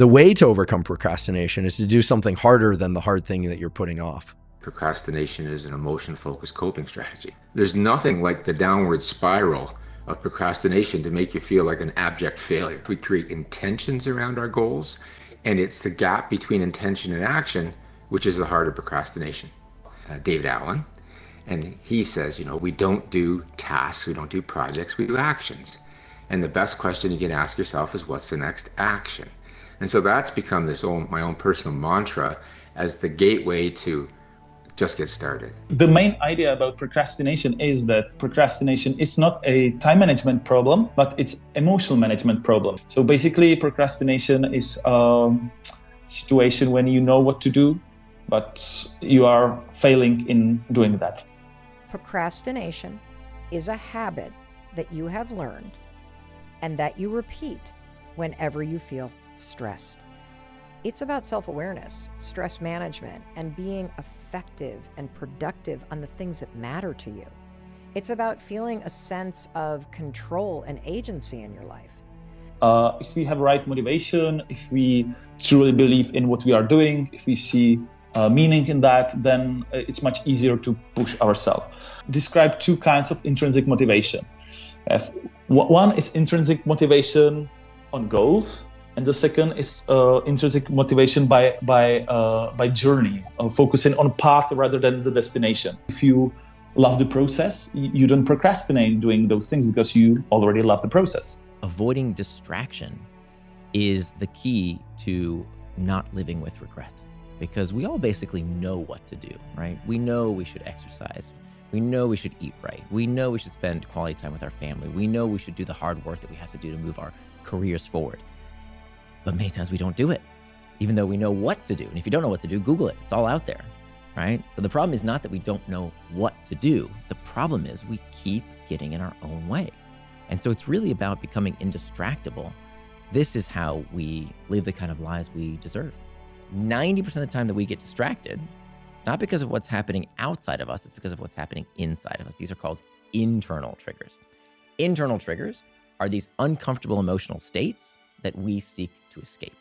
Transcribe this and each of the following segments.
The way to overcome procrastination is to do something harder than the hard thing that you're putting off. Procrastination is an emotion-focused coping strategy. There's nothing like the downward spiral of procrastination to make you feel like an abject failure. We create intentions around our goals, and it's the gap between intention and action, which is the heart of procrastination. David Allen, and he says, we don't do tasks, we don't do projects, we do actions. And the best question you can ask yourself is, what's the next action? And so that's become my own personal mantra as the gateway to just get started. The main idea about procrastination is that procrastination is not a time management problem, but it's emotional management problem. So basically, procrastination is a situation when you know what to do, but you are failing in doing that. Procrastination is a habit that you have learned and that you repeat whenever you feel stressed. It's about self-awareness, stress management, and being effective and productive on the things that matter to you. It's about feeling a sense of control and agency in your life. If we have right motivation, if we truly believe in what we are doing, if we see meaning in that, then it's much easier to push ourselves. Describe two kinds of intrinsic motivation. One is intrinsic motivation on goals, and the second is intrinsic motivation by journey, focusing on path rather than the destination. If you love the process, you don't procrastinate doing those things because you already love the process. Avoiding distraction is the key to not living with regret, because we all basically know what to do, right? We know we should exercise. We know we should eat right. We know we should spend quality time with our family. We know we should do the hard work that we have to do to move our careers forward. But many times we don't do it, even though we know what to do. And if you don't know what to do, Google it. It's all out there, right? So the problem is not that we don't know what to do. The problem is we keep getting in our own way. And so it's really about becoming indistractable. This is how we live the kind of lives we deserve. 90% of the time that we get distracted, it's not because of what's happening outside of us, it's because of what's happening inside of us. These are called internal triggers. Internal triggers are these uncomfortable emotional states that we seek to escape.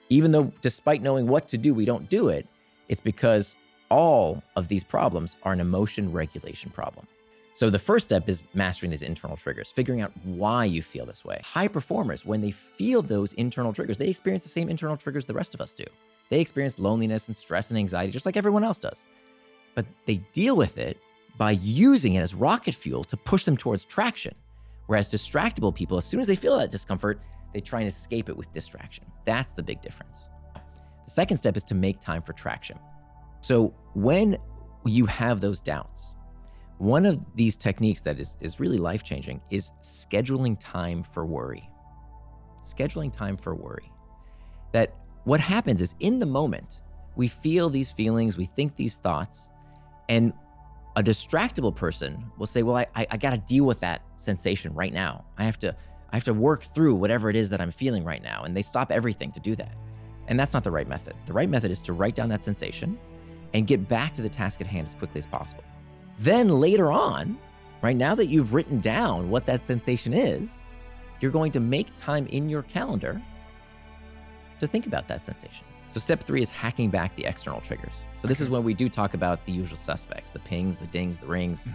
Even though despite knowing what to do, we don't do it, it's because all of these problems are an emotion regulation problem. So the first step is mastering these internal triggers, figuring out why you feel this way. High performers, when they feel those internal triggers, they experience the same internal triggers the rest of us do. They experience loneliness and stress and anxiety just like everyone else does. But they deal with it by using it as rocket fuel to push them towards traction. Whereas distractible people, as soon as they feel that discomfort, they try and escape it with distraction. That's the big difference. The second step is to make time for traction. So when you have those doubts, one of these techniques that is really life-changing is scheduling time for worry. Scheduling time for worry. That what happens is in the moment, we feel these feelings, we think these thoughts, and a distractible person will say, well, I got to deal with that sensation right now. I have to work through whatever it is that I'm feeling right now. And they stop everything to do that. And that's not the right method. The right method is to write down that sensation and get back to the task at hand as quickly as possible. Then later on, right now that you've written down what that sensation is, you're going to make time in your calendar to think about that sensation. So step 3 is hacking back the external triggers. So this is when we do talk about the usual suspects, the pings, the dings, the rings.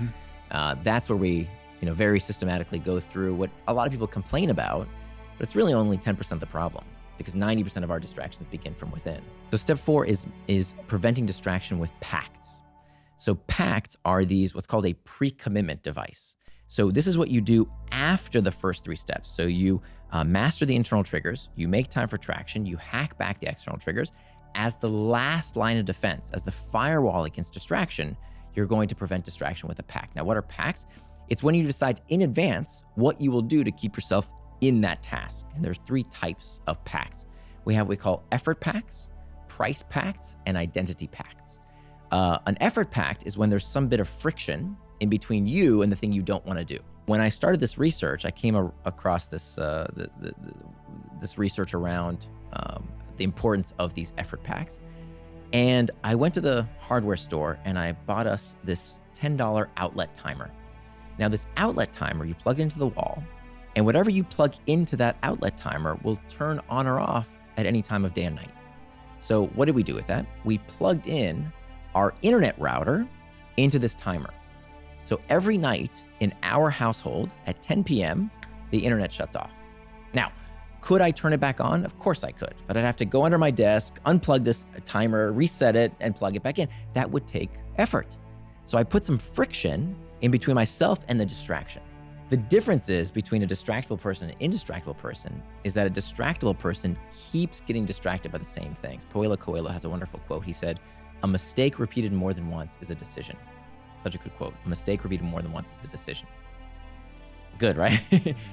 That's where we very systematically go through what a lot of people complain about, but it's really only 10% of the problem because 90% of our distractions begin from within. So step 4 is preventing distraction with pacts. So pacts are these, what's called a pre-commitment device. So this is what you do after the first 3 steps. So you master the internal triggers, you make time for traction, you hack back the external triggers. As the last line of defense, as the firewall against distraction, you're going to prevent distraction with a pact. Now, what are pacts? It's when you decide in advance what you will do to keep yourself in that task. And there's 3 types of pacts. We have what we call effort pacts, price pacts, and identity pacts. An effort pact is when there's some bit of friction in between you and the thing you don't want to do. When I started this research, I came across this this research around the importance of these effort pacts. And I went to the hardware store and I bought us this $10 outlet timer. Now this outlet timer, you plug it into the wall, and whatever you plug into that outlet timer will turn on or off at any time of day and night. So what did we do with that? We plugged in our internet router into this timer. So every night in our household at 10 p.m., the internet shuts off. Now, could I turn it back on? Of course I could, but I'd have to go under my desk, unplug this timer, reset it, and plug it back in. That would take effort. So I put some friction in between myself and the distraction. The difference is between a distractible person and an indistractable person is that a distractible person keeps getting distracted by the same things. Paulo Coelho has a wonderful quote. He said, "A mistake repeated more than once is a decision." Such a good quote. A mistake repeated more than once is a decision. Good, right?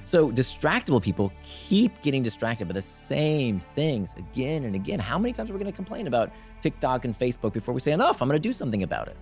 So distractible people keep getting distracted by the same things again and again. How many times are we going to complain about TikTok and Facebook before we say, enough, I'm going to do something about it?